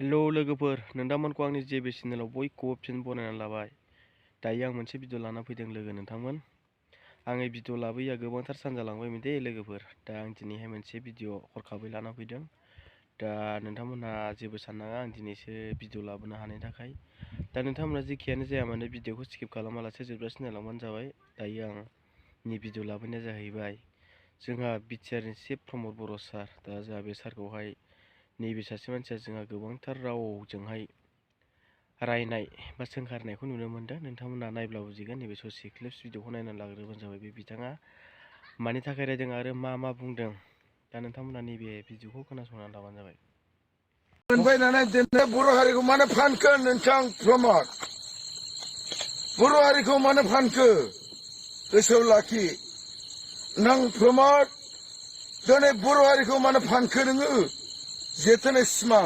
Hello लोगोफोर, नोंथांमोनखौ आंनि जेबे चेनेलाव बयखौबो फिन बरायनानै लाबाय। दायो आं मोनसे भिडिअ लाना फैदों लोगो नोंथांमोन। आङो भिडिअ लाबोया गोबांथार सान जालांबायमोन दे लोगोफोर। दा आं दिनैहाय मोनसे भिडिअ हरखाबै लाना फैदों। दा नोंथांमोनहा जेबो साननाङा आं दिनैसो भिडिअ लाबोनो हानायनि थाखाय। दा नोंथांमोनहा जेखियानो जाया मानो भिडिअखौ स्किप खालामालासे जोबजासिम नायलांबानो जाबाय। दायो आंनि भिडिअ लाबोनाया जाहैबाय जोंहा बिटिआरनि चिफ प्रमद बर' सार। दा जोंहा बे सारखौहाय नैबे सासे मानसिया जोंहा गोबांथार रावजोंहाय रायनाय बा सोंखारनायखौ नुनो मोनदों। नोंथांमोना नायब्ला बुजिगोन। नैबे ससे क्लिप्स भिडिअखौ नायनानै लाग्रोबानो जाबाय। बे बिथाङा मानि थाखाय रायदों आरो मा बुंदों। दा नोंथांमोना नैबे भिडिअखौ खोनासंनानै लाबानो जाबाय। मोनबायनानै दिनै बर' हारिखौ मानो फानखो नोंथां प्रमद? बर' हारिखौ मानो फानखो? गोसोआव लाखि नों प्रमद, दिनै बर' हारिखौ मानो फानखो नोङो? जेथोनो सिमां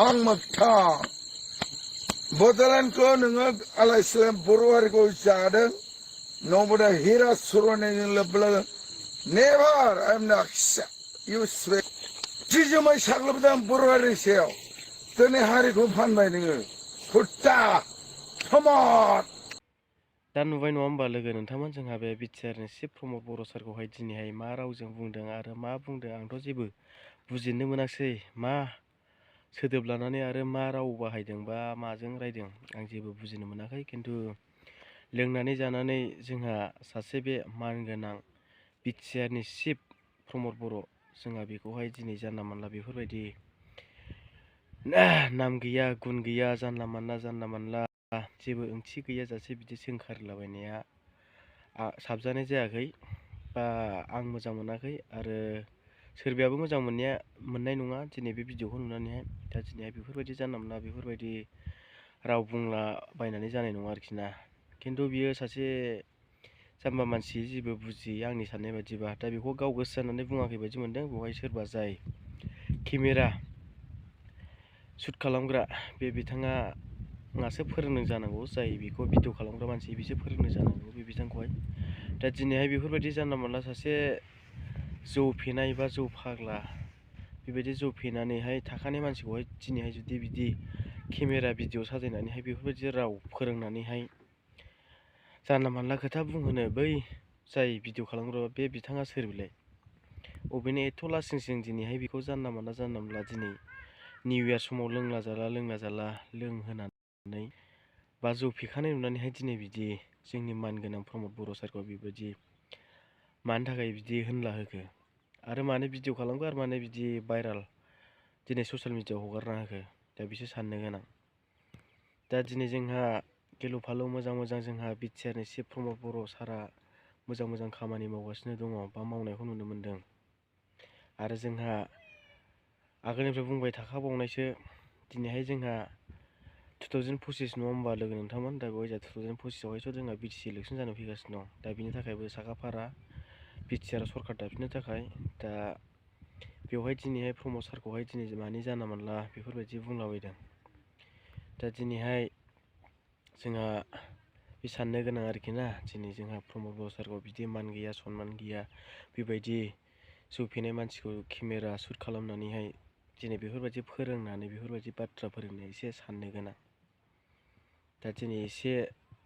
आं मोगथां बड'लेण्डखौ नोङो आलायस्लाय बर' हारिखौ जादों। नबदा हिरा सरनायजों लोब्बा लागोन। नेभार I am not you sweat जिजोमै साग्लोबदों बर' हारिनि सायाव। दिनै हारिखौ फानबाय नोङो कुत्ता प्रमद। दा नुबाय नङा होमबा लोगो नोंथांमोन, जोंहा बे बिटिआरनि चिफ प्रमद बर' सारखौहाय दिनैहाय मा रावजों बुंदों आरो मा बुंदों आंथ' जेबो बुजिनो मोनाखिसै। मा सोदोब लानानै आरो मा राव बाहायदों बा माजों रायदों आं जेबो बुजिनो मोनाखै। खिन्थु लोंनानै जानानै जोंहा सासे बे मानगोनां बिटिआरनि चिफ प्रमद बर' जोंहा बेखौहाय दिनै जानला मानला बेफोरबायदि नाम गैया गुन गैया जानला मानला जेबो ओंथि गैयाजासे बिदि सोंखारिलाबायनाया साबजानाय जायाखै बा आं मोजां मोनाखै। आरो सोरबायाबो मोजां मोननाय नङा दिनै बे भिडिअखौ नुनानैहाय। दा दिनैहाय बेफोरबायदि जानला मानला बेफोरबायदि राव बुंलाबायनानै जानाय नङा आरोखि ना। खिन्थु बियो सासे जाम्बा मानसि, जेबो बुजियै आंनि साननाय बायदिबा। दा बेखौ गाव गोसो जानानै बुङाखै बायदि मोनदों। बेवहाय सोरबा जाय केमेरा शुट खालामग्रा बे बिथाङासो फोरोंदों जानांगौ। जाय बेखौ भिडिअ खालामग्रा मानसि बिसोर फोरोंदों जानांगौ बे बिथांखौहाय। दा दिनैहाय बेफोरबायदि जानला मानला सासे जौ फेनाय बा जौ फाग्ला बेबायदि जौ फेनानैहाय थाखानाय मानसिखौहाय दिनैहाय जुदि बिदि केमेरा भिडिअ साजायनानैहाय बेफोरबायदि राव फोरोंनानैहाय जानला मानला खोथा बुंहोनो बै जाय भिडिअ खालामग्रा बे बिथाङा सोर बिलाय? अबेनो एथ' लासिंसिं दिनैहाय बेखौ जानला मानला दिनै निउ इयार समाव लोंला जाला लोंहोनानै बा जौ फेखानाय नुनानैहाय दिनै बिदि जोंनि मानगोनां प्रमद बर' सारखौ बेबायदि मानि थाखाय बिदि होनला होखो? आरो मानो भिडिअ खालामखो आरो मानो बिदि भाइराल दिनै ससियेल मिडियाआव हगारना होखो? दा बिसो साननो गोनां। दा दिनै जोंहा गिलु फालु मोजां जोंहा बिटिआरनि चिफ प्रमद बर' सारा मोजां खामानि मावगासिनो दङ बा मावनायखौ नुनो मोनदों। आरो जोंहा आगोलनिफ्राय बुंबाय थाखाबावनायसो दिनैहाय जोंहा 2025 नङा होमबा लोगो नोंथांमोन? दा बेवहाय जोंहा 2025आवहायथ' जोंहा बिटिसि इलेक्सन जानो फैगासिनो दं। दा बिनि थाखायबो साखाफारा बिटिआर सरखार दाफिननो थाखाय। दा बेवहाय दिनैहाय प्रमद सारखौहाय दिनै मानि जानला मानला बेफोरबायदि बुंलाबायदों। दा दिनैहाय जोंहा बे साननो गोनां आरोखि ना। दिनै जोंहा प्रमद बर' सारखौ बिदि मान गैया सनमान गैया बेबायदि जौ फेनाय मानसिखौ केमेरा शुट खालामनानैहाय दिनै बेफोरबायदि फोरोंनानै बेफोरबायदि बाथ्रा फोरोंनाया एसे साननो गोनां। दा दिनै एसे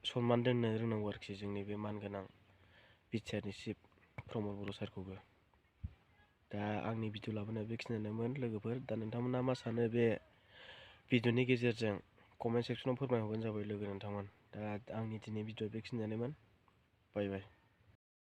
सनमान दोननो रोंनांगौ आरोखि जोंनि बे मानगोनां बिटिआरनि चिफ प्रमद बर' सारखौबो। दा आंनि भिडिअ लाबोनाया बेखिनियानोमोन लोगोफोर। दा नोंथांमोना मा सानो बे भिडिअनि गेजेरजों कमेन्ट सेक्सनाव फोरमायहरबानो जाबाय लोगो नोंथांमोन। दा आंनि दिनै भिडिअ बेखिनियानोमोन। बाय बाय।